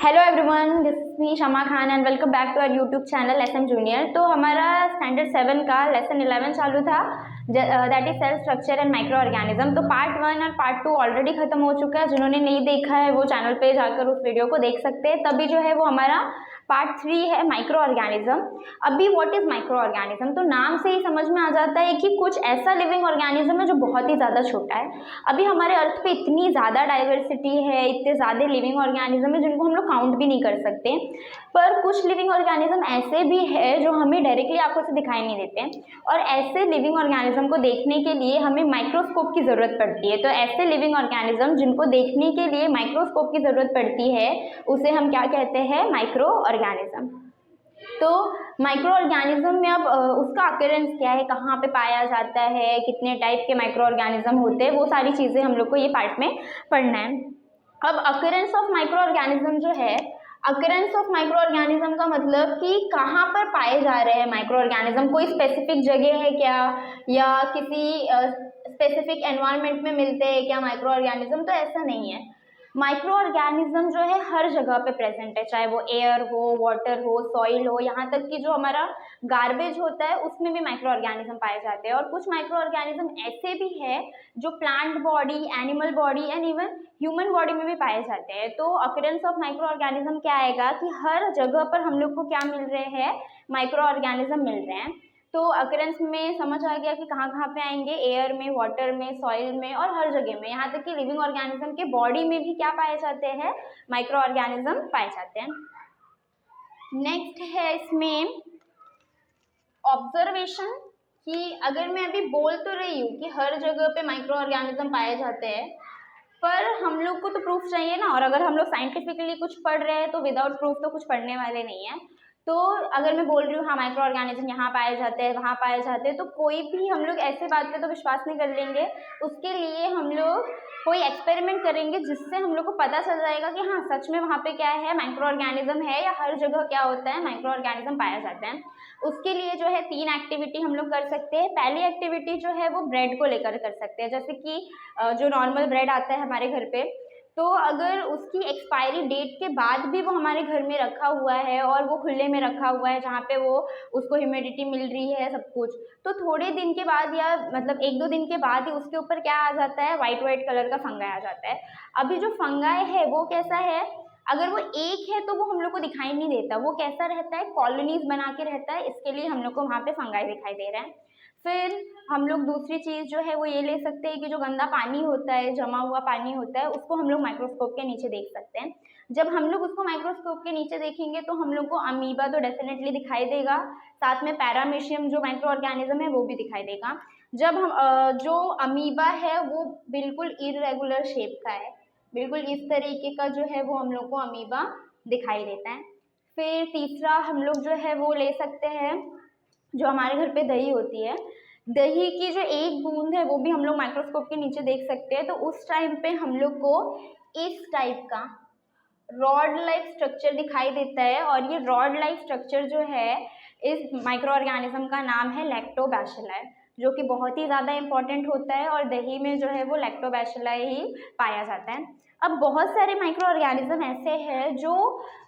Hello everyone, this is me Shama Khan and welcome back to our YouTube channel SM junior. तो हमारा standard 7 का lesson 11 चालू था, that is cell structure and micro organism. तो part 1 और part 2 already खत्म हो चुका है। जिन्होंने नहीं देखा है वो चैनल पे जाकर उस वीडियो को देख सकते हैं। तभी जो है वो हमारा पार्ट 3 है माइक्रो ऑर्गेनिज्म। अभी व्हाट इज माइक्रो ऑर्गेनिज्म, तो नाम से ही समझ में आ जाता है कि कुछ ऐसा लिविंग ऑर्गेनिज्म है जो बहुत ही ज़्यादा छोटा है। अभी हमारे अर्थ पे इतनी ज़्यादा डाइवर्सिटी है, इतने ज़्यादा लिविंग ऑर्गेनिज्म है जिनको हम लोग काउंट भी नहीं कर सकते। पर कुछ लिविंग ऑर्गेनिज्म ऐसे भी है जो हमें डायरेक्टली आंखों से दिखाई नहीं देते, और ऐसे लिविंग ऑर्गेनिज्म को देखने के लिए हमें माइक्रोस्कोप की ज़रूरत पड़ती है। तो ऐसे लिविंग ऑर्गेनिज्म जिनको देखने के लिए माइक्रोस्कोप की ज़रूरत पड़ती है उसे हम क्या कहते हैं, माइक्रो ऑर्गेनिज्म। तो माइक्रो ऑर्गेनिज्म में अब उसका अकरेंस क्या है, कहाँ पे पाया जाता है, कितने टाइप के माइक्रो ऑर्गेनिज्म होते हैं, वो सारी चीज़ें हम लोग को ये पार्ट में पढ़ना है। अब अकरेंस ऑफ माइक्रो ऑर्गेनिज्म जो है, अकरेंस ऑफ माइक्रो ऑर्गेनिज्म का मतलब कि कहाँ पर पाए जा रहे हैं माइक्रो ऑर्गेनिज्म, कोई स्पेसिफिक जगह है क्या, या किसी स्पेसिफिक एनवायरनमेंट में मिलते हैं क्या माइक्रो ऑर्गेनिज्म। तो ऐसा नहीं है। माइक्रो ऑर्गेनिज्म जो है हर जगह पे प्रेजेंट है, चाहे वो एयर हो, वाटर हो, सॉइल हो, यहाँ तक कि जो हमारा गार्बेज होता है उसमें भी माइक्रो ऑर्गेनिज्म पाए जाते हैं। और कुछ माइक्रो ऑर्गेनिज्म ऐसे भी है जो plant body, animal body and even human body में भी पाए जाते हैं। तो अकरेंस ऑफ माइक्रो ऑर्गेनिज्म क्या आएगा कि हर जगह पर हम लोग को क्या मिल रहे हैं, माइक्रो ऑर्गेनिज्म मिल रहे हैं। तो अकरेंस में समझ आ गया कि कहाँ कहाँ पे आएंगे, एयर में, वाटर में, सॉइल में और हर जगह में। यहाँ तक कि लिविंग ऑर्गेनिज्म के बॉडी में भी क्या पाए जाते हैं, माइक्रो ऑर्गेनिज्म पाए जाते हैं। नेक्स्ट है इसमें ऑब्जर्वेशन, कि अगर मैं अभी बोल तो रही हूँ कि हर जगह पे माइक्रो ऑर्गेनिज्म पाए जाते हैं, पर हम लोग को तो प्रूफ चाहिए ना। और अगर हम लोग साइंटिफिकली कुछ पढ़ रहे हैं तो विदाउट प्रूफ तो कुछ पढ़ने वाले नहीं है। तो अगर मैं बोल रही हूँ हाँ माइक्रो ऑर्गेनिज्म यहाँ पाए जाते हैं, वहाँ पाए जाते हैं, तो कोई भी हम लोग ऐसे बात पे तो विश्वास नहीं कर लेंगे। उसके लिए हम लोग कोई एक्सपेरिमेंट करेंगे जिससे हम लोग को पता चल जाएगा कि हाँ सच में वहाँ पे क्या है, माइक्रो ऑर्गेनिज्म है, या हर जगह क्या होता है, माइक्रो ऑर्गेनिज्म पाया जाता है। उसके लिए जो है 3 एक्टिविटी हम लोग कर सकते हैं। पहली एक्टिविटी जो है वो ब्रेड को लेकर कर सकते हैं। जैसे कि जो नॉर्मल ब्रेड आता है हमारे घर पे, तो अगर उसकी एक्सपायरी डेट के बाद भी वो हमारे घर में रखा हुआ है और वो खुले में रखा हुआ है जहाँ पे वो उसको ह्यूमिडिटी मिल रही है सब कुछ, तो थोड़े दिन के बाद या मतलब 1-2 दिन के बाद ही उसके ऊपर क्या आ जाता है, वाइट वाइट कलर का फंगाई आ जाता है। अभी जो फंगाई है वो कैसा है, अगर वो एक है तो वो हम लोग को दिखाई नहीं देता, वो कैसा रहता है, कॉलोनीज बना के रहता है, इसके लिए हम लोग को वहाँ पे फंगाई दिखाई दे रहा है। फिर हम लोग दूसरी चीज़ जो है वो ये ले सकते हैं कि जो गंदा पानी होता है, जमा हुआ पानी होता है, उसको हम लोग माइक्रोस्कोप के नीचे देख सकते हैं। जब हम लोग उसको माइक्रोस्कोप के नीचे देखेंगे तो हम लोग को अमीबा तो डेफिनेटली दिखाई देगा, साथ में पैरामीशियम जो माइक्रो ऑर्गेनिज्म है वो भी दिखाई देगा। जब हम जो अमीबा है वो बिल्कुल इरेगुलर शेप का है, बिल्कुल इस तरीके का जो है वो हम लोग को अमीबा दिखाई देता है। फिर तीसरा हम लोग जो है वो ले सकते हैं, जो हमारे घर पे दही होती है, दही की जो एक बूंद है वो भी हम लोग माइक्रोस्कोप के नीचे देख सकते हैं। तो उस टाइम पे हम लोग को इस टाइप का रॉड लाइक स्ट्रक्चर दिखाई देता है, और ये रॉड लाइक स्ट्रक्चर जो है इस माइक्रो ऑर्गेनिज्म का नाम है लैक्टोबैसिलाई, जो कि बहुत ही ज़्यादा इंपॉर्टेंट होता है, और दही में जो है वो लैक्टोबैसिलाई ही पाया जाता है। अब बहुत सारे माइक्रो ऑर्गेनिज्म ऐसे हैं जो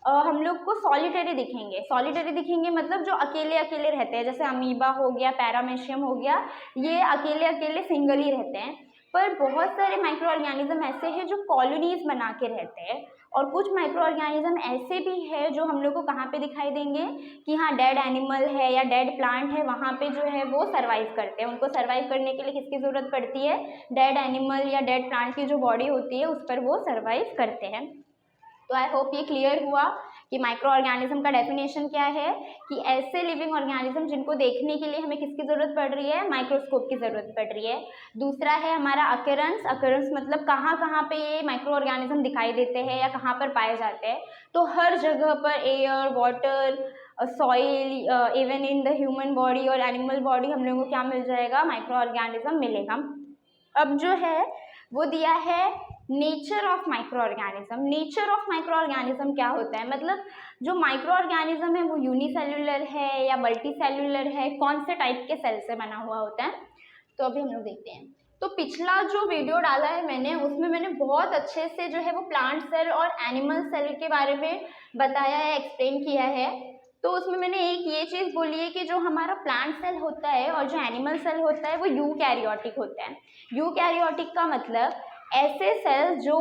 हम लोग को सॉलिटरी दिखेंगे। सॉलिटरी दिखेंगे मतलब जो अकेले अकेले रहते हैं, जैसे अमीबा हो गया, पैरामीशियम हो गया, ये अकेले अकेले सिंगल ही रहते हैं। पर बहुत सारे माइक्रो ऑर्गेनिज्म ऐसे हैं जो कॉलोनीज बना के रहते हैं, और कुछ माइक्रो ऑर्गेनिज्म ऐसे भी है जो हम लोग को कहाँ पे दिखाई देंगे कि हाँ डेड एनिमल है या डेड प्लांट है, वहाँ पे जो है वो सर्वाइव करते हैं। उनको सर्वाइव करने के लिए किसकी ज़रूरत पड़ती है, डेड एनिमल या डेड प्लांट की जो बॉडी होती है उस पर वो सर्वाइव करते हैं। तो आई होप ये क्लियर हुआ कि माइक्रो ऑर्गेनिज्म का डेफिनेशन क्या है, कि ऐसे लिविंग ऑर्गेनिज्म जिनको देखने के लिए हमें किसकी ज़रूरत पड़ रही है, माइक्रोस्कोप की ज़रूरत पड़ रही है। दूसरा है हमारा अकरेंस, अकरेंस मतलब कहाँ कहाँ पे ये माइक्रो ऑर्गेनिज्म दिखाई देते हैं या कहाँ पर पाए जाते हैं। तो हर जगह पर air, water, soil, even in the human body और एनिमल बॉडी हम लोगों को क्या मिल जाएगा, माइक्रो ऑर्गेनिज्म मिलेगा। अब जो है वो दिया है nature of micro organism. Nature of micro organism क्या होता है, मतलब जो माइक्रो ऑर्गेनिज्म है वो यूनिसेल्युलर है या मल्टी सेल्युलर है, कौन से टाइप के सेल से बना हुआ होता है। तो अभी हम लोग देखते हैं। तो पिछला जो वीडियो डाला है मैंने, उसमें मैंने बहुत अच्छे से जो है वो प्लांट सेल और एनिमल सेल के बारे में बताया है, एक्सप्लेन किया है। तो उसमें मैंने एक ये चीज़ बोली है कि जो हमारा प्लांट सेल होता है और जो एनिमल सेल होता है वो यूकैरियोटिक होता है। यूकैरियोटिक का मतलब ऐसे सेल्स जो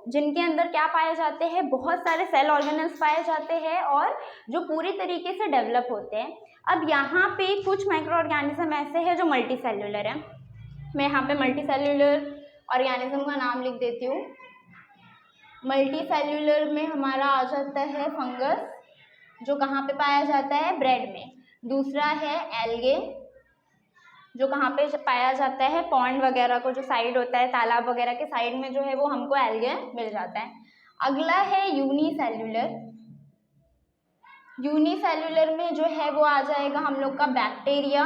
जिनके अंदर क्या पाए जाते हैं, बहुत सारे सेल ऑर्गेनल्स पाए जाते हैं और जो पूरी तरीके से डेवलप होते हैं। अब यहाँ पे कुछ माइक्रो ऑर्गेनिज्म ऐसे हैं जो मल्टी सेल्यूलर हैं। मैं यहाँ पे मल्टी सेल्यूलर ऑर्गेनिज्म का नाम लिख देती हूँ। मल्टी सेल्यूलर में हमारा आ जाता है फंगस, जो कहाँ पे पाया जाता है, ब्रेड में। दूसरा है एल्गे, जो कहाँ पे पाया जाता है, पॉन्ड वगैरह को जो साइड होता है, तालाब वगैरह के साइड में जो है वो हमको एल्गे मिल जाता है। अगला है यूनिसेल्यूलर। यूनिसेल्यूलर में जो है वो आ जाएगा हम लोग का बैक्टीरिया,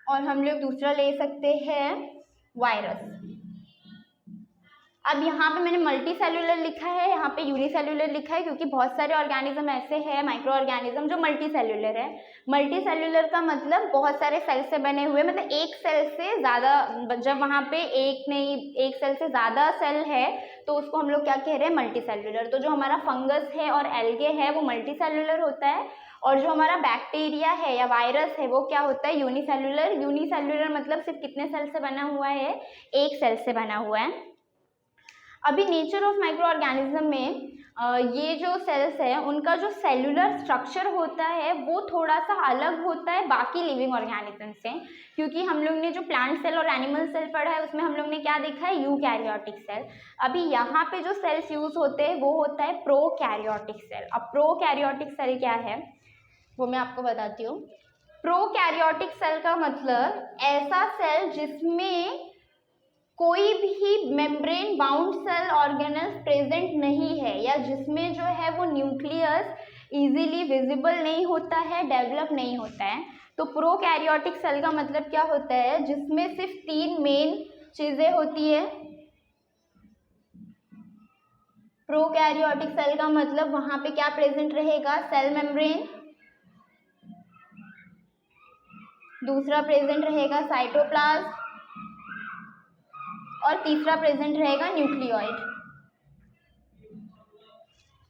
और हम लोग दूसरा ले सकते हैं वायरस। अब यहाँ पे मैंने मल्टी सेल्यूलर लिखा है, यहाँ पे यूनिसेल्यूलर लिखा है, क्योंकि बहुत सारे ऑर्गेनिज्म ऐसे हैं, माइक्रो ऑर्गेनिज्म, जो मल्टी सेल्यूलर है। मल्टी सेल्यूलर का मतलब बहुत सारे सेल से बने हुए, मतलब एक सेल से ज़्यादा, जब वहाँ पे एक सेल से ज़्यादा सेल है तो उसको हम लोग क्या कह रहे हैं, मल्टी सेल्यूलर। तो जो हमारा फंगस है और एल्गे है वो मल्टी सेल्यूलर होता है, और जो हमारा बैक्टीरिया है या वायरस है वो क्या होता है, यूनिसेल्यूलर। यूनिसेल्यूलर मतलब सिर्फ कितने सेल से बना हुआ है, एक सेल से बना हुआ है। अभी नेचर ऑफ माइक्रो ऑर्गेनिज्म में ये जो सेल्स है उनका जो सेल्यूलर स्ट्रक्चर होता है वो थोड़ा सा अलग होता है बाकी लिविंग ऑर्गेनिज्म से, क्योंकि हम लोग ने जो प्लांट सेल और एनिमल सेल पढ़ा है उसमें हम लोग ने क्या देखा है, यूकैरियोटिक सेल। अभी यहाँ पे जो सेल्स यूज होते हैं वो होता है प्रोकैरियोटिक सेल। अब प्रोकैरियोटिक सेल क्या है वो मैं आपको बताती हूँ। प्रोकैरियोटिक सेल का मतलब ऐसा सेल जिसमें कोई भी membrane bound cell organelles present नहीं है, या जिसमें जो है वो न्यूक्लियस इजीली विजिबल नहीं होता है, डेवलप नहीं होता है। तो प्रोकैरियोटिक सेल का मतलब क्या होता है, जिसमें सिर्फ 3 मेन चीजें होती है। प्रोकैरियोटिक सेल का मतलब वहां पे क्या प्रेजेंट रहेगा, सेल मेम्ब्रेन, दूसरा प्रेजेंट रहेगा साइटोप्लाज्म, और तीसरा प्रेजेंट रहेगा न्यूक्लियोइड।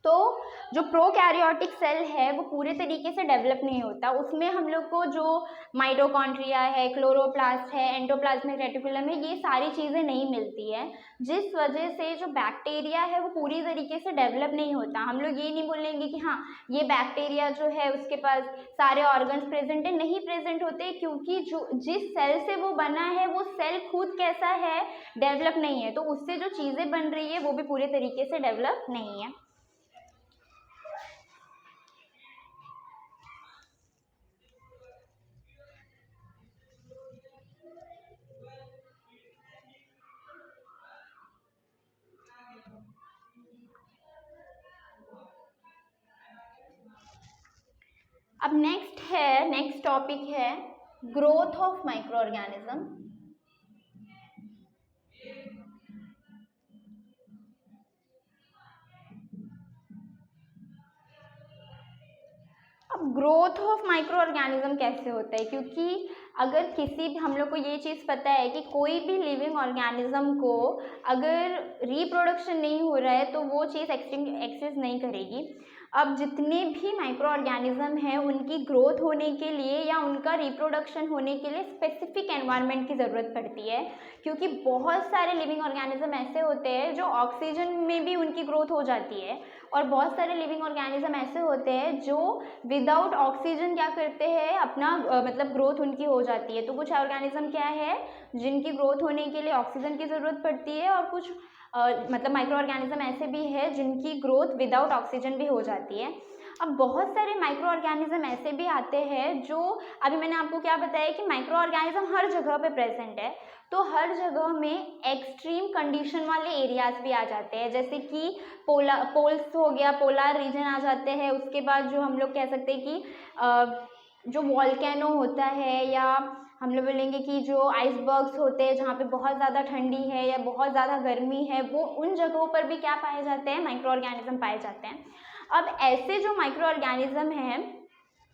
तो जो प्रोकैरियोटिक सेल है वो पूरे तरीके से डेवलप नहीं होता, उसमें हम लोग को जो माइटोकॉन्ड्रिया है, क्लोरोप्लास्ट है, एंडोप्लाज्मिक रेटिकुलम है, ये सारी चीज़ें नहीं मिलती है, जिस वजह से जो बैक्टीरिया है वो पूरी तरीके से डेवलप नहीं होता। हम लोग ये नहीं बोलेंगे कि हाँ ये बैक्टीरिया जो है उसके पास सारे ऑर्गन्स प्रेजेंट है, नहीं प्रेजेंट होते, क्योंकि जो जिस सेल से वो बना है वो सेल खुद कैसा है, डेवलप नहीं है, तो उससे जो चीज़ें बन रही है वो भी पूरे तरीके से डेवलप नहीं है। अब नेक्स्ट टॉपिक है ग्रोथ ऑफ माइक्रो ऑर्गेनिज्म। अब ग्रोथ ऑफ माइक्रो ऑर्गेनिज्म कैसे होता है, क्योंकि अगर किसी भी, हम लोग को ये चीज़ पता है कि कोई भी लिविंग ऑर्गेनिज्म को अगर रिप्रोडक्शन नहीं हो रहा है तो वो चीज़ एक्सिस्ट नहीं करेगी। अब जितने भी माइक्रो ऑर्गेनिज्म हैं उनकी ग्रोथ होने के लिए या उनका रिप्रोडक्शन होने के लिए स्पेसिफिक एनवायरनमेंट की ज़रूरत पड़ती है, क्योंकि बहुत सारे लिविंग ऑर्गेनिज्म ऐसे होते हैं जो ऑक्सीजन में भी उनकी ग्रोथ हो जाती है, और बहुत सारे लिविंग ऑर्गेनिज्म ऐसे होते हैं जो विदाउट ऑक्सीजन क्या करते हैं, अपना मतलब ग्रोथ उनकी हो जाती है। तो कुछ ऑर्गेनिज्म क्या है जिनकी ग्रोथ होने के लिए ऑक्सीजन की ज़रूरत पड़ती है, और कुछ मतलब माइक्रो ऑर्गेनिज्म ऐसे भी है जिनकी ग्रोथ विदाउट ऑक्सीजन भी हो जाती है। अब बहुत सारे माइक्रो ऑर्गेनिज्म ऐसे भी आते हैं जो, अभी मैंने आपको क्या बताया कि माइक्रो ऑर्गेनिज्म हर जगह पे प्रेजेंट है, तो हर जगह में एक्सट्रीम कंडीशन वाले एरियाज भी आ जाते हैं, जैसे कि पोल्स हो गया, पोलर रीजन आ जाते हैं। उसके बाद जो हम लोग कह सकते हैं कि जो वॉल्केनो होता है, या हम लोग बोलेंगे कि जो आइसबर्ग्स होते हैं जहाँ पे बहुत ज़्यादा ठंडी है या बहुत ज़्यादा गर्मी है, वो उन जगहों पर भी क्या पाए जाते हैं, माइक्रो ऑर्गेनिज्म पाए जाते हैं। अब ऐसे जो माइक्रो ऑर्गेनिज्म हैं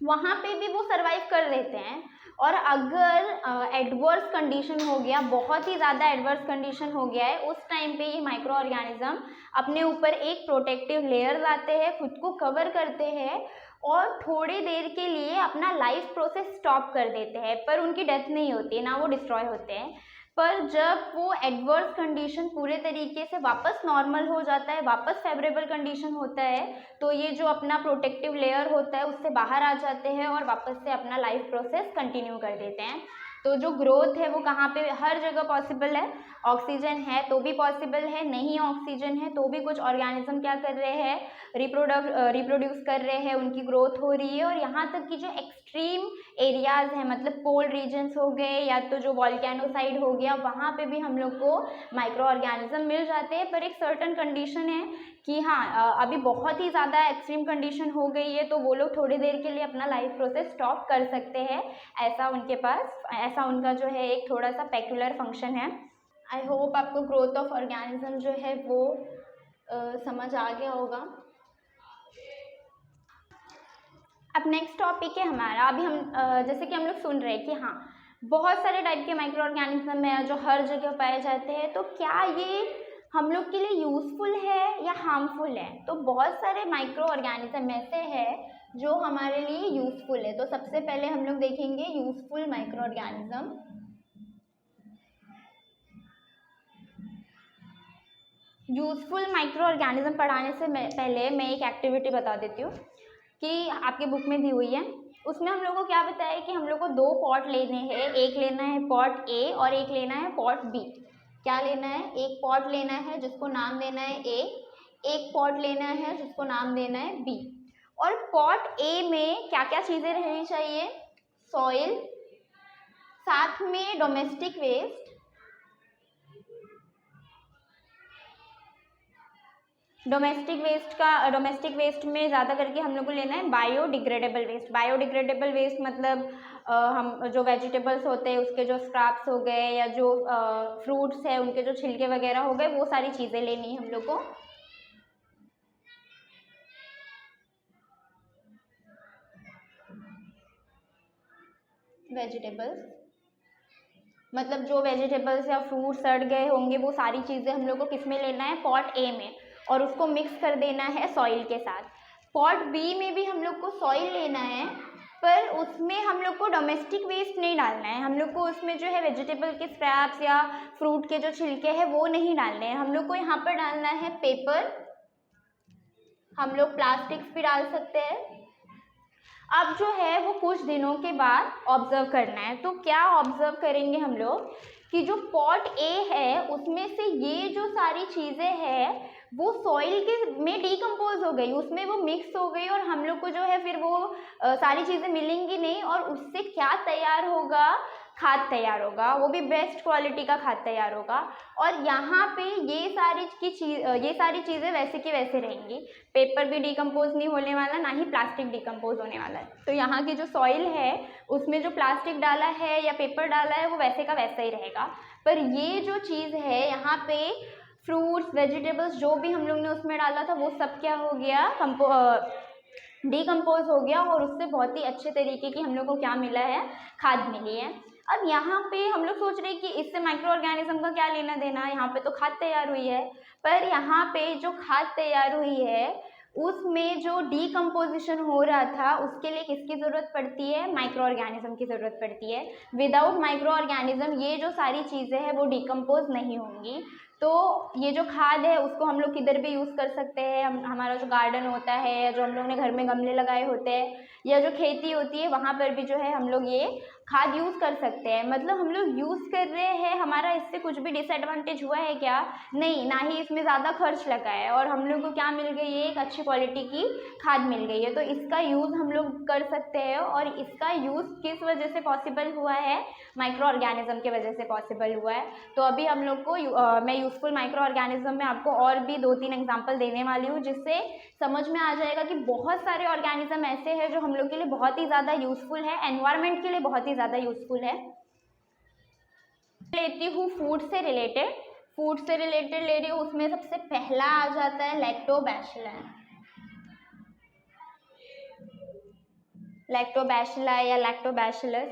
वहाँ पे भी वो सर्वाइव कर लेते हैं, और अगर एडवर्स कंडीशन हो गया, बहुत ही ज़्यादा एडवर्स कंडीशन हो गया है, उस टाइम पे ये माइक्रो ऑर्गेनिज्म अपने ऊपर एक प्रोटेक्टिव लेयर लाते हैं, खुद को कवर करते हैं और थोड़ी देर के लिए अपना लाइफ प्रोसेस स्टॉप कर देते हैं, पर उनकी डेथ नहीं होती है, ना वो डिस्ट्रॉय होते हैं। पर जब वो एडवर्स कंडीशन पूरे तरीके से वापस नॉर्मल हो जाता है, वापस फेवरेबल कंडीशन होता है, तो ये जो अपना प्रोटेक्टिव लेयर होता है उससे बाहर आ जाते हैं और वापस से अपना लाइफ प्रोसेस कंटिन्यू कर देते हैं। तो जो ग्रोथ है वो कहाँ पे, हर जगह पॉसिबल है। ऑक्सीजन है तो भी पॉसिबल है, नहीं ऑक्सीजन है तो भी कुछ ऑर्गेनिज्म क्या कर रहे हैं, रिप्रोड्यूस कर रहे हैं, उनकी ग्रोथ हो रही है। और यहाँ तक कि जो एक्सट्रीम एरियाज हैं, मतलब पोल रीजन्स हो गए या तो जो वॉल्केनोसाइड हो गया, वहाँ पे भी हम लोग को माइक्रो ऑर्गेनिज्म मिल जाते हैं। पर एक सर्टन कंडीशन है कि हाँ अभी बहुत ही ज़्यादा एक्सट्रीम कंडीशन हो गई है तो वो लोग थोड़ी देर के लिए अपना लाइफ प्रोसेस स्टॉप कर सकते हैं, ऐसा उनके पास, ऐसा उनका जो है एक थोड़ा सा पेक्युलर फंक्शन है। आई होप आपको ग्रोथ ऑफ ऑर्गेनिज्म जो है वो समझ आ गया होगा। अब नेक्स्ट टॉपिक है हमारा, अभी हम जैसे कि हम लोग सुन रहे हैं कि हाँ बहुत सारे टाइप के माइक्रो ऑर्गेनिज्म हैं जो हर जगह पाए जाते हैं, तो क्या ये हम लोग के लिए यूज़फुल है या हार्मफुल है? तो बहुत सारे माइक्रो ऑर्गेनिज्म ऐसे हैं जो हमारे लिए यूज़फुल है। तो सबसे पहले हम लोग देखेंगे useful micro organism. Useful micro organism पढ़ाने से पहले मैं एक एक्टिविटी बता देती हूँ कि आपके बुक में दी हुई है। उसमें हम लोग को क्या बताया कि हम लोग को 2 पॉट लेने हैं, एक लेना है पॉट ए और एक लेना है पॉट बी। क्या लेना है, एक पॉट लेना है जिसको नाम देना है ए, एक पॉट लेना है जिसको नाम देना है बी। और पॉट ए में क्या क्या चीज़ें रहनी चाहिए, सॉइल, साथ में डोमेस्टिक वेस्ट, डोमेस्टिक वेस्ट में ज़्यादा करके हम लोग को लेना है बायोडिग्रेडेबल वेस्ट। बायोडिग्रेडेबल वेस्ट मतलब हम जो वेजिटेबल्स होते हैं उसके जो स्क्रैप्स हो गए या जो फ्रूट्स है उनके जो छिलके वगैरह हो गए, वो सारी चीज़ें लेनी है हम लोग को। वेजिटेबल्स मतलब जो वेजिटेबल्स या फ्रूट सड़ गए होंगे वो सारी चीज़ें हम लोग को किस में लेना है, पॉट ए में, और उसको मिक्स कर देना है सॉइल के साथ। पॉट बी में भी हम लोग को सॉइल लेना है, पर उसमें हम लोग को डोमेस्टिक वेस्ट नहीं डालना है। हम लोग को उसमें जो है वेजिटेबल के स्क्रैप्स या फ्रूट के जो छिलके हैं वो नहीं डालने हैं। हम लोग को यहाँ पर डालना है पेपर, हम लोग प्लास्टिक्स भी डाल सकते हैं। अब जो है वो कुछ दिनों के बाद ऑब्जर्व करना है। तो क्या ऑब्जर्व करेंगे हम लोग कि जो पॉट ए है उसमें से ये जो सारी चीज़ें हैं वो सॉइल के में डिकम्पोज हो गई, उसमें वो मिक्स हो गई और हम लोग को जो है फिर वो सारी चीज़ें मिलेंगी नहीं, और उससे क्या तैयार होगा, खाद तैयार होगा, वो भी बेस्ट क्वालिटी का खाद तैयार होगा। और यहाँ पे ये सारी चीज़ें वैसे की वैसे रहेंगी, पेपर भी डिकम्पोज नहीं होने वाला, ना ही प्लास्टिक डिकम्पोज होने वाला है। तो यहाँ की जो सॉइल है उसमें जो प्लास्टिक डाला है या पेपर डाला है वो वैसे का वैसा ही रहेगा। पर ये जो चीज़ है यहाँ पे फ्रूट्स वेजिटेबल्स जो भी हम लोग ने उसमें डाला था वो सब क्या हो गया, डिकम्पोज हो गया, और उससे बहुत ही अच्छे तरीके की हम लोग को क्या मिला है, खाद मिली है। अब यहाँ पे हम लोग सोच रहे हैं कि इससे माइक्रो ऑर्गेनिज्म का क्या लेना देना, यहाँ पे तो खाद तैयार हुई है। पर यहाँ पे जो खाद तैयार हुई है उसमें जो डीकम्पोजिशन हो रहा था उसके लिए किसकी ज़रूरत पड़ती है, माइक्रो ऑर्गेनिज्म की ज़रूरत पड़ती है। विदाउट माइक्रो ऑर्गेनिज्म ये जो सारी चीज़ें हैं वो डीकम्पोज नहीं होंगी। तो ये जो खाद है उसको हम लोग किधर भी यूज़ कर सकते हैं, हमारा जो गार्डन होता है या जो हम लोग ने घर में गमले लगाए होते हैं या जो खेती होती है वहाँ पर भी जो है हम लोग ये खाद यूज़ कर सकते हैं। मतलब हम लोग यूज़ कर रहे हैं, हमारा इससे कुछ भी डिसएडवांटेज हुआ है क्या, नहीं, ना ही इसमें ज़्यादा खर्च लगा है, और हम लोग को क्या मिल गई है, एक अच्छी क्वालिटी की खाद मिल गई है। तो इसका यूज़ हम लोग कर सकते हैं, और इसका यूज़ किस वजह से पॉसिबल हुआ है, माइक्रो ऑर्गेनिज्म की वजह से पॉसिबल हुआ है। तो अभी हम लोग को मैं यूज़फुल माइक्रो ऑर्गेनिज्म में आपको और भी 2-3 एग्जाम्पल देने वाली हूँ जिससे समझ में आ जाएगा कि बहुत सारे ऑर्गेनिज्म ऐसे हैं जो हम लोग के लिए बहुत ही ज़्यादा यूज़फुल है, एनवायरनमेंट के लिए बहुत ही ज़्यादा यूज़फुल है। लेती हूँ फूड से रिलेटेड ले रही हूँ, उसमें सबसे पहला आ जाता है लैक्टोबैसिलस या लैक्टोबैसिलस।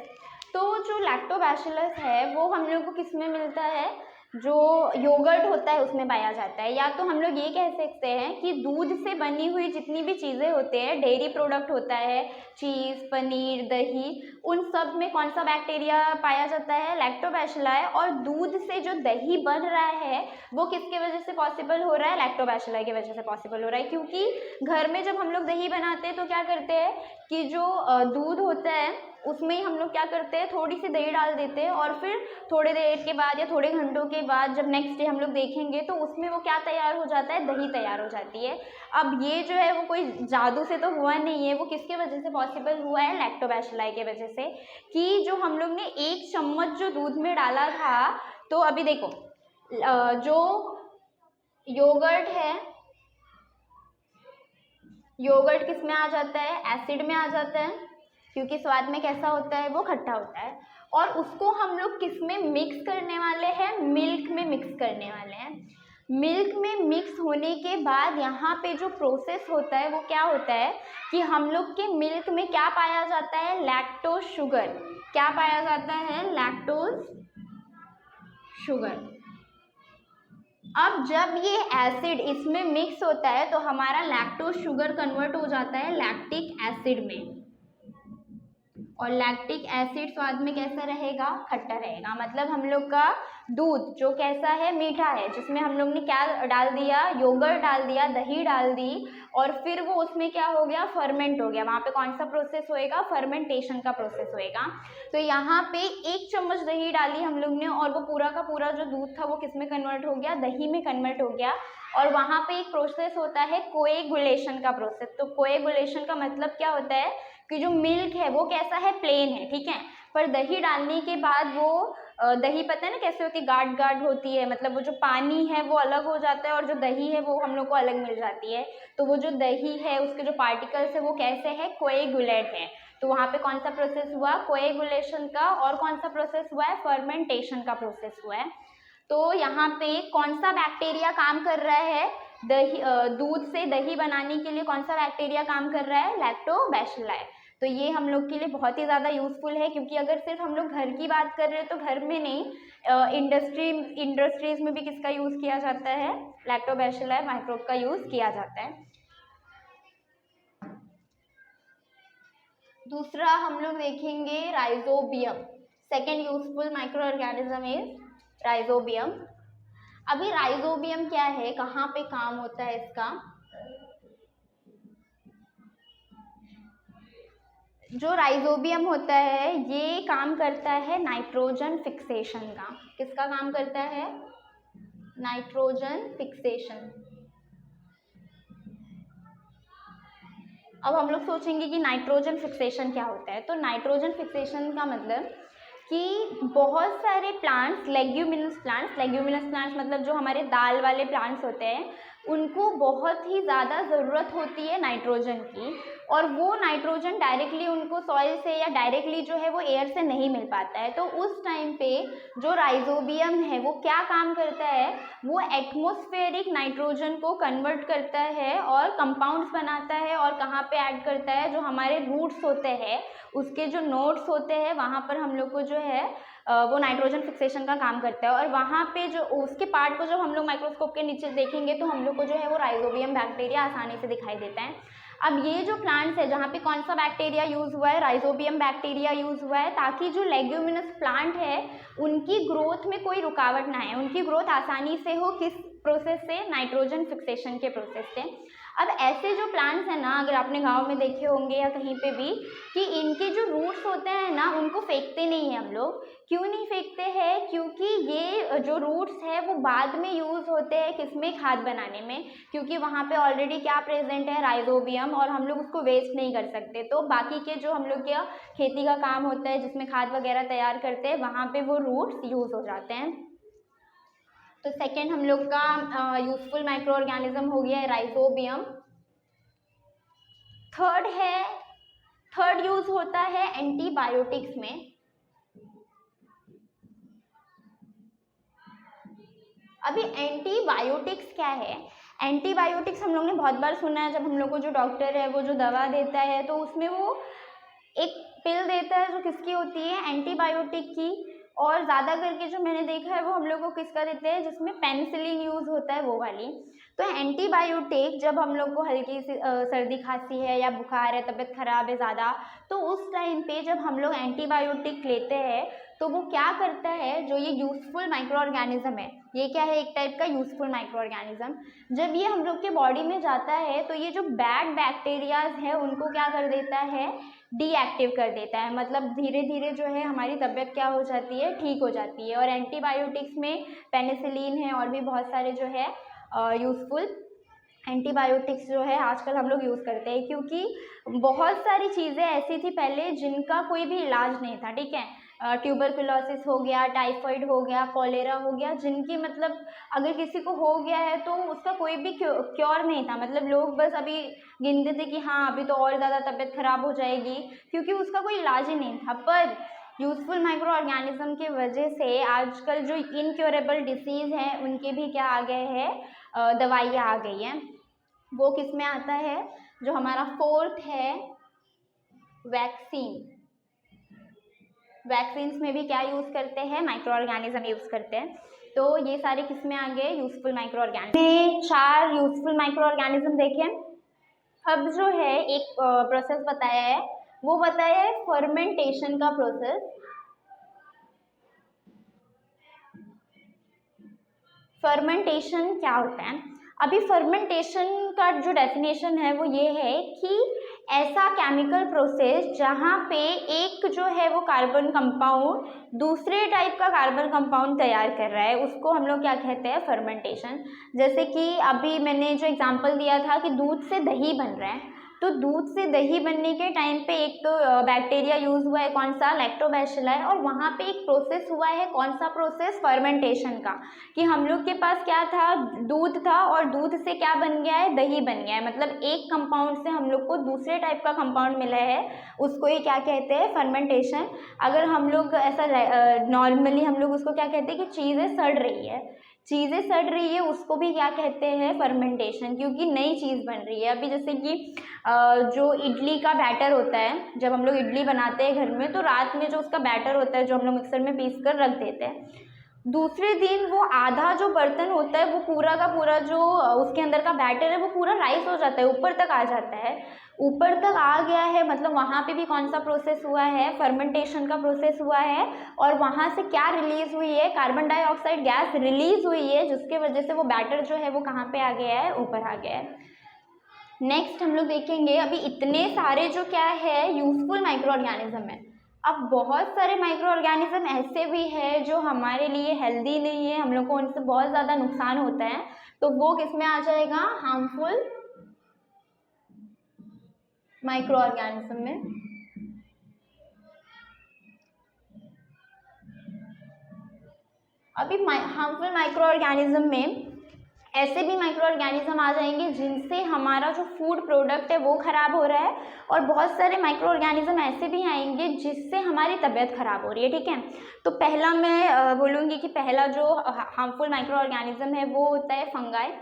तो जो लैक्टोबैसिलस है वो हम लोग को किस में मिलता है, जो योगर्ट होता है उसमें पाया जाता है। या तो हम लोग ये कह सकते हैं कि दूध से बनी हुई जितनी भी चीज़ें होते हैं, डेयरी प्रोडक्ट होता है, चीज़, पनीर, दही, उन सब में कौन सा बैक्टीरिया पाया जाता है, लैक्टोबैसिलाई। और दूध से जो दही बन रहा है वो किसके वजह से पॉसिबल हो रहा है, लैक्टोबैसिलाई की वजह से पॉसिबल हो रहा है। क्योंकि घर में जब हम लोग दही बनाते हैं तो क्या करते हैं कि जो दूध होता है उसमें ही हम लोग क्या करते हैं, थोड़ी सी दही डाल देते हैं, और फिर थोड़ी देर के बाद या थोड़े घंटों के बाद जब नेक्स्ट डे हम लोग देखेंगे तो उसमें वो क्या तैयार हो जाता है, दही तैयार हो जाती है। अब ये जो है वो कोई जादू से तो हुआ नहीं है, वो किसके वजह से पॉसिबल हुआ है, लैक्टोबैसिलाई के वजह से। कि जो हम लोग ने 1 चम्मच जो दूध में डाला था, तो अभी देखो जो योगर्ट है, योगर्ट किस में आ जाता है, एसिड में आ जाता है, क्योंकि स्वाद में कैसा होता है, वो खट्टा होता है। और उसको हम लोग किस में मिक्स करने वाले हैं, मिल्क में मिक्स करने वाले हैं। मिल्क में मिक्स होने के बाद यहाँ पे जो प्रोसेस होता है वो क्या होता है कि हम लोग के मिल्क में क्या पाया जाता है, लैक्टोज शुगर। क्या पाया जाता है, लैक्टोज शुगर। अब जब ये एसिड इसमें मिक्स होता है तो हमारा लैक्टोज शुगर कन्वर्ट हो जाता है लैक्टिक एसिड में, और लैक्टिक एसिड स्वाद में कैसा रहेगा, खट्टा रहेगा। मतलब हम लोग का दूध जो कैसा है, मीठा है, जिसमें हम लोग ने क्या डाल दिया, योगर्ट डाल दिया, दही डाल दी, और फिर वो उसमें क्या हो गया, फर्मेंट हो गया। वहाँ पे कौन सा प्रोसेस होएगा, फर्मेंटेशन का प्रोसेस होएगा। तो यहाँ पे 1 चम्मच दही डाली हम लोग ने, और वो पूरा का पूरा जो दूध था वो किस में कन्वर्ट हो गया, दही में कन्वर्ट हो गया। और वहाँ पे एक प्रोसेस होता है कोएगुलेशन का प्रोसेस। तो कोएगुलेशन का मतलब क्या होता है कि जो मिल्क है वो कैसा है, प्लेन है, ठीक है, पर दही डालने के बाद वो दही पता है ना कैसे होती है, गाढ़ गाढ़ होती है। मतलब वो जो पानी है वो अलग हो जाता है और जो दही है वो हम लोग को अलग मिल जाती है। तो वो जो दही है उसके जो पार्टिकल्स है वो कैसे है, कोएगुलेट है। तो वहाँ पे कौन सा प्रोसेस हुआ, कोएगुलेशन का। और कौन सा प्रोसेस हुआ है, फर्मेंटेशन का प्रोसेस हुआ है। तो यहाँ पे कौन सा बैक्टीरिया काम कर रहा है, दही दूध से दही बनाने के लिए कौन सा बैक्टीरिया काम कर रहा है, लैक्टोबैसिलाई। तो ये हम लोग के लिए बहुत ही ज़्यादा यूज़फुल है, क्योंकि अगर सिर्फ हम लोग घर की बात कर रहे हैं तो घर में नहीं, इंडस्ट्रीज़ में भी किसका यूज़ किया जाता है, लैक्टोबैसिलाई माइक्रोब का यूज़ किया जाता है। दूसरा हम लोग देखेंगे rhizobium. Second useful micro organism is rhizobium. अभी राइजोबियम क्या है, कहाँ पे काम होता है इसका, जो राइजोबियम होता है ये काम करता है नाइट्रोजन फिक्सेशन का। किसका काम करता है, नाइट्रोजन फिक्सेशन। अब हम लोग सोचेंगे कि नाइट्रोजन फिक्सेशन क्या होता है। तो नाइट्रोजन फिक्सेशन का मतलब कि बहुत सारे प्लांट्स, लेग्यूमिनस प्लांट्स मतलब जो हमारे दाल वाले प्लांट्स होते हैं, उनको बहुत ही ज़्यादा ज़रूरत होती है नाइट्रोजन की, और वो नाइट्रोजन डायरेक्टली उनको सॉइल से या डायरेक्टली जो है वो एयर से नहीं मिल पाता है। तो उस टाइम पे जो राइजोबियम है वो क्या काम करता है, वो एटमॉस्फेरिक नाइट्रोजन को कन्वर्ट करता है और कंपाउंड्स बनाता है, और कहाँ पे ऐड करता है, जो हमारे रूट्स होते हैं उसके जो नोड्स होते हैं वहाँ पर हम लोग को जो है वो नाइट्रोजन फिक्सेशन का काम करता है। और वहाँ पे जो उसके पार्ट को जब हम लोग माइक्रोस्कोप के नीचे देखेंगे तो हम लोग को जो है वो राइजोबियम बैक्टीरिया आसानी से दिखाई देता है। अब ये जो प्लांट्स है जहाँ पे कौन सा बैक्टीरिया यूज़ हुआ है, राइजोबियम बैक्टीरिया यूज़ हुआ है, ताकि जो लेग्यूमिनस प्लांट है उनकी ग्रोथ में कोई रुकावट ना आए, उनकी ग्रोथ आसानी से हो। किस प्रोसेस से, नाइट्रोजन फिक्सेशन के प्रोसेस से। अब ऐसे जो प्लांट्स हैं ना, अगर आपने गांव में देखे होंगे या कहीं पे भी, कि इनके जो रूट्स होते हैं ना उनको फेंकते नहीं हैं हम लोग। क्यों नहीं फेंकते हैं, क्योंकि ये जो रूट्स है वो बाद में यूज़ होते हैं किसमें, खाद बनाने में, क्योंकि वहाँ पे ऑलरेडी क्या प्रेजेंट है, राइजोबियम, और हम लोग उसको वेस्ट नहीं कर सकते। तो बाकी के जो हम लोग के खेती का काम होता है जिसमें खाद वगैरह तैयार करते हैं, वहाँ पे वो रूट्स यूज़ हो जाते हैं। तो सेकेंड हम लोग का यूजफुल माइक्रो ऑर्गेनिज्म हो गया है राइजोबियम। थर्ड यूज होता है एंटीबायोटिक्स में। अभी एंटीबायोटिक्स क्या है, एंटीबायोटिक्स हम लोग ने बहुत बार सुना है, जब हम लोग को जो डॉक्टर है वो जो दवा देता है तो उसमें वो एक पिल देता है जो किसकी होती है, एंटीबायोटिक की, और ज़्यादा करके जो मैंने देखा है वो हम लोग को किसका देते हैं, जिसमें पेनिसिलिन यूज़ होता है वो वाली। तो एंटीबायोटिक जब हम लोग को हल्की सी सर्दी खांसी है या बुखार है, तबीयत खराब है ज़्यादा, तो उस टाइम पे जब हम लोग एंटीबायोटिक लेते हैं तो वो क्या करता है, जो ये यूज़फुल माइक्रो ऑर्गेनिज्म है, ये क्या है, एक टाइप का यूज़फुल माइक्रो ऑर्गेनिज्म, जब ये हम लोग के बॉडी में जाता है तो ये जो बैड बैक्टीरियाज है उनको क्या कर देता है, डीएक्टिव कर देता है। मतलब धीरे धीरे जो है हमारी तबीयत क्या हो जाती है, ठीक हो जाती है। और एंटीबायोटिक्स में पेनिसिलिन है और भी बहुत सारे जो है यूज़फुल एंटीबायोटिक्स जो है आजकल हम लोग यूज़ करते हैं, क्योंकि बहुत सारी चीज़ें ऐसी थी पहले जिनका कोई भी इलाज नहीं था, ठीक है। ट्यूबरकुलोसिस हो गया, टाइफाइड हो गया, कॉलेरा हो गया, जिनकी मतलब अगर किसी को हो गया है तो उसका कोई भी क्योर नहीं था। मतलब लोग बस अभी गिनते थे कि हाँ अभी तो और ज़्यादा तबीयत खराब हो जाएगी, क्योंकि उसका कोई इलाज ही नहीं था। पर यूज़फुल माइक्रो ऑर्गेनिज्म की वजह से आजकल जो इनक्योरेबल डिसीज़ हैं उनके भी क्या आ गए हैं, दवाइयाँ आ गई हैं। वो किस में आता है, जो हमारा फोर्थ है वैक्सीन। वैक्सीन्स में भी क्या यूज़ करते हैं, माइक्रो ऑर्गेनिज्म यूज़ करते हैं। तो ये सारे किस में आ गए, useful micro organism. 4 useful micro organism देखें। अब जो है एक प्रोसेस बताया है, वो बताया है फर्मेंटेशन का प्रोसेस। फर्मेंटेशन क्या होता है, अभी फर्मेंटेशन का जो डेफिनेशन है वो ये है कि ऐसा केमिकल प्रोसेस जहाँ पे एक जो है वो कार्बन कंपाउंड दूसरे टाइप का कार्बन कंपाउंड तैयार कर रहा है, उसको हम लोग क्या कहते हैं, फर्मेंटेशन। जैसे कि अभी मैंने जो एग्जांपल दिया था कि दूध से दही बन रहा है, तो दूध से दही बनने के टाइम पे एक तो बैक्टीरिया यूज़ हुआ है, कौन सा, लैक्टोबैसिली, और वहाँ पे एक प्रोसेस हुआ है, कौन सा प्रोसेस, फर्मेंटेशन का, कि हम लोग के पास क्या था, दूध था, और दूध से क्या बन गया है, दही बन गया है। मतलब एक कंपाउंड से हम लोग को दूसरे टाइप का कंपाउंड मिला है, उसको ही क्या कहते हैं, फर्मेंटेशन। अगर हम लोग ऐसा नॉर्मली हम लोग उसको क्या कहते हैं कि चीज़ें सड़ रही है, चीज़ें सड़ रही है, उसको भी क्या कहते हैं, फर्मेंटेशन, क्योंकि नई चीज़ बन रही है। अभी जैसे कि जो इडली का बैटर होता है, जब हम लोग इडली बनाते हैं घर में, तो रात में जो उसका बैटर होता है जो हम लोग मिक्सर में पीस कर रख देते हैं, दूसरे दिन वो आधा जो बर्तन होता है वो पूरा का पूरा जो उसके अंदर का बैटर है वो पूरा राइस हो जाता है, ऊपर तक आ जाता है, ऊपर तक आ गया है। मतलब वहाँ पे भी कौन सा प्रोसेस हुआ है, फर्मेंटेशन का प्रोसेस हुआ है, और वहाँ से क्या रिलीज हुई है, कार्बन डाइऑक्साइड गैस रिलीज हुई है, जिसके वजह से वो बैटर जो है वो कहाँ पे आ गया है, ऊपर आ गया है। नेक्स्ट हम लोग देखेंगे, अभी इतने सारे जो क्या है यूजफुल माइक्रो ऑर्गेनिज्म है। अब बहुत सारे माइक्रो ऑर्गेनिज्म ऐसे भी है जो हमारे लिए हेल्दी नहीं है, हम लोग को उनसे बहुत ज़्यादा नुकसान होता है, तो वो किस में आ जाएगा, हार्मफुल माइक्रो ऑर्गेनिज्म में। अभी हार्मफुल माइक्रो ऑर्गेनिज्म में ऐसे भी माइक्रो ऑर्गेनिज्म आ जाएंगे जिनसे हमारा जो फूड प्रोडक्ट है वो ख़राब हो रहा है, और बहुत सारे माइक्रो ऑर्गेनिज्म ऐसे भी आएंगे जिससे हमारी तबीयत ख़राब हो रही है, ठीक है। तो पहला मैं बोलूँगी कि पहला जो हार्मफुल माइक्रो ऑर्गेनिज्म है वो होता है फंगाई,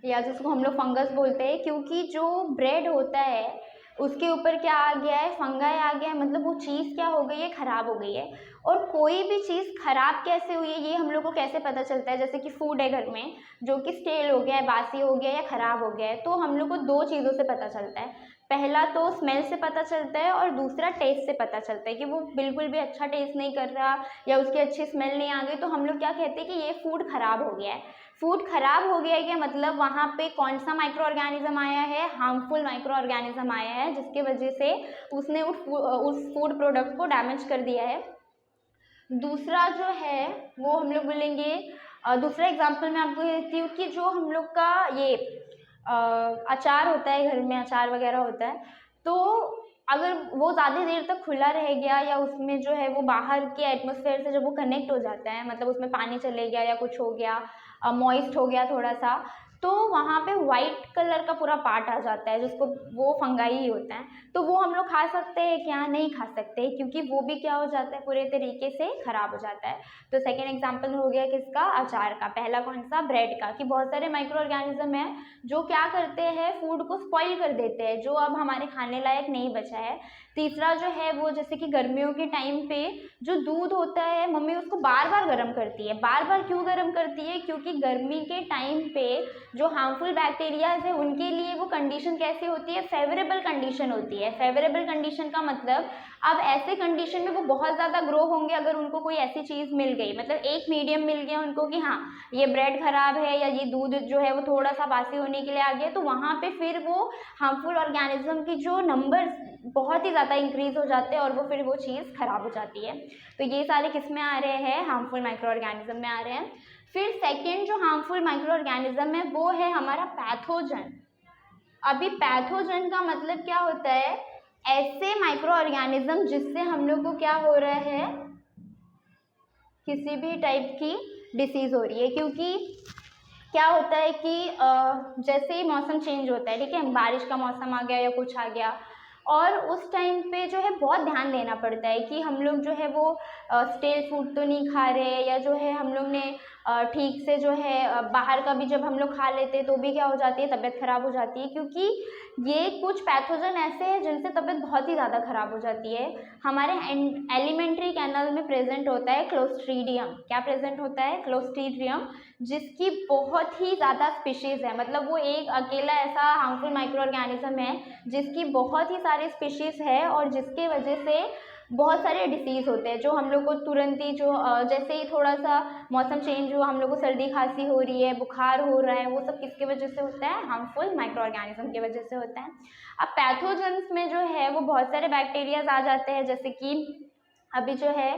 या जिसको हम लोग फंगस बोलते हैं, क्योंकि जो ब्रेड होता है उसके ऊपर क्या आ गया है, फंगाई आ गया है। मतलब वो चीज़ क्या हो गई है, ख़राब हो गई है। और कोई भी चीज़ ख़राब कैसे हुई है ये हम लोग को कैसे पता चलता है, जैसे कि फूड है घर में जो कि स्टेल हो गया है, बासी हो गया या ख़राब हो गया है, तो हम लोग को 2 चीज़ों से पता चलता है। पहला तो स्मेल से पता चलता है, और दूसरा टेस्ट से पता चलता है कि वो बिल्कुल भी अच्छा टेस्ट नहीं कर रहा या उसकी अच्छी स्मेल नहीं आ गई, तो हम लोग क्या कहते हैं कि ये फूड ख़राब हो गया है। फूड खराब हो गया है क्या, मतलब वहाँ पे कौन सा माइक्रो ऑर्गेनिज्म आया है, हार्मफुल माइक्रो ऑर्गेनिज्म आया है, जिसके वजह से उसने उस फूड प्रोडक्ट को डैमेज कर दिया है। दूसरा जो है वो हम लोग बोलेंगे, दूसरा एग्जांपल मैं आपको देती हूँ कि जो हम लोग का ये अचार होता है, घर में अचार वगैरह होता है, तो अगर वो ज़्यादा देर तक खुला रह गया या उसमें जो है वो बाहर के एटमॉस्फेयर से जब वो कनेक्ट हो जाता है, मतलब उसमें पानी चले गया या कुछ हो गया, मॉइस्ट हो गया थोड़ा सा, तो वहाँ पे वाइट कलर का पूरा पार्ट आ जाता है, जिसको वो फंगाई ही होता है। तो वो हम लोग खा सकते हैं क्या? नहीं खा सकते, क्योंकि वो भी क्या हो जाता है, पूरे तरीके से खराब हो जाता है। तो सेकेंड एग्जाम्पल हो गया किसका? अचार का। पहला कौन सा? ब्रेड का, कि बहुत सारे माइक्रो ऑर्गेनिज्म है जो क्या करते हैं, फूड को स्पॉइल कर देते हैं, जो अब हमारे खाने लायक नहीं बचा है। तीसरा जो है वो, जैसे कि गर्मियों के टाइम पे जो दूध होता है, मम्मी उसको बार बार गर्म करती है। बार बार क्यों गर्म करती है? क्योंकि गर्मी के टाइम पे जो हार्मफुल बैक्टीरियाज है उनके लिए वो कंडीशन कैसी होती है? फेवरेबल कंडीशन होती है। फेवरेबल कंडीशन का मतलब अब ऐसे कंडीशन में वो बहुत ज़्यादा ग्रो होंगे अगर उनको कोई ऐसी चीज़ मिल गई, मतलब एक मीडियम मिल गया उनको कि हाँ ये ब्रेड खराब है या ये दूध जो है वो थोड़ा सा बासी होने के लिए आ गया, तो वहाँ पे फिर वो हार्मफुल ऑर्गेनिज्म की जो नंबर बहुत ही ज़्यादा इंक्रीज हो जाते हैं और वो फिर वो चीज़ खराब हो जाती है। तो ये सारे किस में आ रहे हैं? हार्मफुल माइक्रो ऑर्गेनिज्म में आ रहे हैं। फिर सेकेंड जो हार्मफुल माइक्रो ऑर्गेनिज्म है वो है हमारा पैथोजन। अभी पैथोजन का मतलब क्या होता है? ऐसे माइक्रो ऑर्गेनिज्म जिससे हम लोग को क्या हो रहा है, किसी भी टाइप की डिसीज हो रही है। क्योंकि क्या होता है कि जैसे ही मौसम चेंज होता है, ठीक है, बारिश का मौसम आ गया या कुछ आ गया, और उस टाइम पे जो है बहुत ध्यान देना पड़ता है कि हम लोग जो है वो स्टेल फूड तो नहीं खा रहे, या जो है हम लोग ने ठीक से जो है बाहर का भी जब हम लोग खा लेते हैं तो भी क्या हो जाती है, तबीयत खराब हो जाती है। क्योंकि ये कुछ पैथोजन ऐसे हैं जिनसे तबीयत बहुत ही ज़्यादा खराब हो जाती है। हमारे एलिमेंट्री कैनल में प्रेजेंट होता है क्लोस्ट्रीडियम। क्या प्रेजेंट होता है? क्लोस्ट्रीडियम, जिसकी बहुत ही ज़्यादा स्पीशीज़ है। मतलब वो एक अकेला ऐसा हार्मफुल माइक्रो ऑर्गेनिज्म है जिसकी बहुत ही सारी स्पीशीज़ है और जिसके वजह से बहुत सारे डिसीज़ होते हैं जो हम लोग को तुरंत ही जो जैसे ही थोड़ा सा मौसम चेंज हुआ, हम लोग को सर्दी खांसी हो रही है, बुखार हो रहा है, वो सब किसके वजह से होता है? हार्मफुल माइक्रो ऑर्गेनिज्म की वजह से होता है। अब पैथोजेंस में जो है वो बहुत सारे बैक्टीरियाज आ जाते हैं, जैसे कि अभी जो है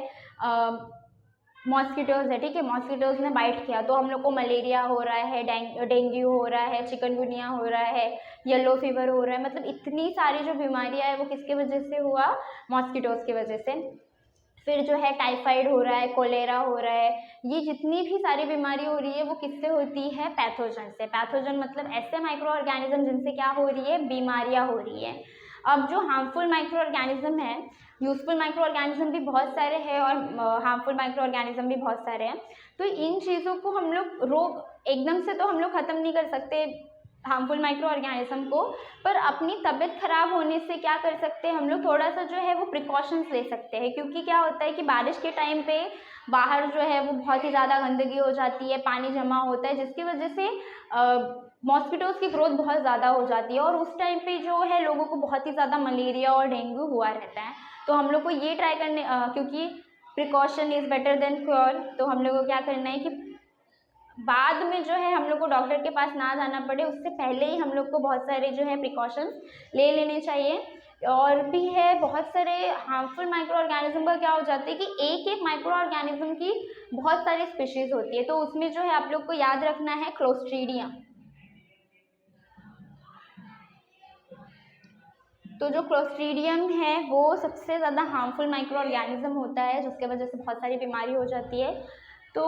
मॉस्किटोज़ है, ठीक है, मॉस्किटोज़ ने बाइट किया तो हम लोग को मलेरिया हो रहा है, डेंगू हो रहा है, चिकनगुनिया हो रहा है, येलो फीवर हो रहा है। मतलब इतनी सारी जो बीमारियां है वो किसके वजह से हुआ? मॉस्किटोज़ की वजह से। फिर जो है टाइफाइड हो रहा है, कोलेरा हो रहा है, ये जितनी भी सारी बीमारी हो रही है वो किससे होती है? पैथोजन से। पैथोजन मतलब ऐसे माइक्रो ऑर्गेनिज्म जिनसे क्या हो रही है? बीमारियां हो रही है। अब जो हार्मफुल माइक्रो ऑर्गेनिज्म है, यूजफुल माइक्रो ऑर्गेनिज्म भी बहुत सारे हैं और हार्मफुल माइक्रो ऑर्गेनिज्म भी बहुत सारे हैं। तो इन चीज़ों को हम लोग रोग एकदम से तो हम लोग ख़त्म नहीं कर सकते हार्मफुल माइक्रो ऑर्गेनिज्म को, पर अपनी तबीयत खराब होने से क्या कर सकते हैं हम लोग? थोड़ा सा जो है वो प्रिकॉशंस ले सकते हैं। क्योंकि क्या होता है कि बारिश के टाइम पे बाहर जो है वो बहुत ही ज़्यादा गंदगी हो जाती है, पानी जमा होता है, जिसकी वजह से मॉस्किटोज़ की ग्रोथ बहुत ज़्यादा हो जाती है और उस टाइम पे जो है लोगों को बहुत ही ज़्यादा मलेरिया और डेंगू हुआ रहता है। तो हम लोग को ये ट्राई करने क्योंकि precaution is better than cure, तो हम लोग को क्या करना है कि बाद में जो है हम लोग को डॉक्टर के पास ना जाना पड़े, उससे पहले ही हम लोग को बहुत सारे जो है प्रिकॉशंस ले लेने चाहिए। और भी है बहुत सारे हार्मफुल माइक्रो ऑर्गेनिज्म का क्या हो जाता है कि एक एक माइक्रो ऑर्गेनिज्म की बहुत सारी स्पीशीज होती है। तो उसमें जो है आप लोग को याद रखना है क्लोस्ट्रीडियम। तो जो क्लोस्ट्रीडियम है वो सबसे ज़्यादा हार्मफुल माइक्रो ऑर्गेनिज्म होता है, जिसके वजह से बहुत सारी बीमारी हो जाती है। तो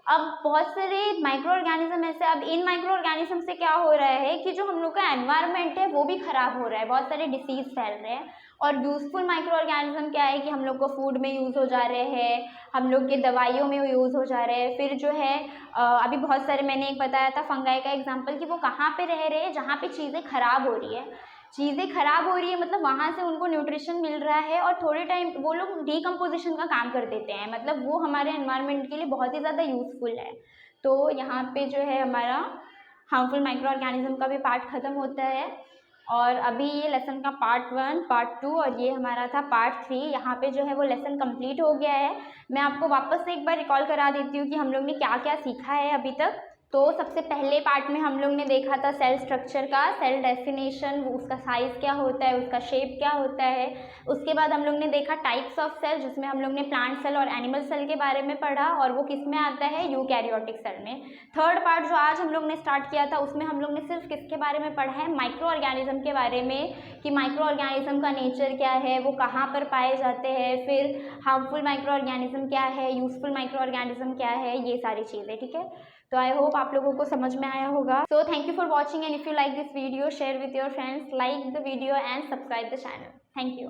अब बहुत सारे माइक्रो ऑर्गेनिज्म ऐसे, अब इन माइक्रो ऑर्गेनिज्म से क्या हो रहा है कि जो हम लोग का एनवायरनमेंट है वो भी खराब हो रहा है, बहुत सारे डिसीज फैल रहे हैं। और यूजफुल माइक्रो ऑर्गेनिज्म क्या है कि हम लोग को फूड में यूज़ हो जा रहे हैं, हम लोग के दवाइयों में यूज़ हो जा रहे हैं। फिर जो है अभी बहुत सारे, मैंने एक बताया था फंगाई का एग्जाम्पल, कि वो कहाँ पे रह रहे हैं? जहाँ पे चीज़ें खराब हो रही है। चीज़ें खराब हो रही है मतलब वहाँ से उनको न्यूट्रिशन मिल रहा है और थोड़े टाइम वो लोग डीकम्पोजिशन का काम कर देते हैं, मतलब वो हमारे एनवायरनमेंट के लिए बहुत ही ज़्यादा यूज़फुल है। तो यहाँ पे जो है हमारा हार्मफुल माइक्रो ऑर्गेनिज्म का भी पार्ट ख़त्म होता है। और अभी ये लेसन का पार्ट 1, पार्ट 2 और ये हमारा था पार्ट 3। यहाँ पे जो है वो लेसन कंप्लीट हो गया है। मैं आपको वापस से एक बार रिकॉल करा देती हूँ कि हम लोग ने क्या क्या सीखा है अभी तक। तो सबसे पहले पार्ट में हम लोग ने देखा था सेल स्ट्रक्चर का, सेल डेफिनेशन, उसका साइज़ क्या होता है, उसका शेप क्या होता है। उसके बाद हम लोग ने देखा टाइप्स ऑफ सेल, जिसमें हम लोग ने प्लांट सेल और एनिमल सेल के बारे में पढ़ा और वो किस में आता है? यूकैरियोटिक सेल में। थर्ड पार्ट जो आज हम लोग ने स्टार्ट किया था उसमें हम लोग ने सिर्फ किसके बारे में पढ़ा है? माइक्रो ऑर्गेनिज्म के बारे में, कि माइक्रो ऑर्गेनिज्म का नेचर क्या है, वो कहाँ पर पाए जाते हैं, फिर हार्मफुल माइक्रो ऑर्गेनिज्म क्या है, यूजफुल माइक्रो ऑर्गेनिज्म क्या है, ये सारी चीज़ें, ठीक है। तो आई होप आप लोगों को समझ में आया होगा. So thank you for watching, and if you like this video, share with your friends, like the video and subscribe the channel. Thank you.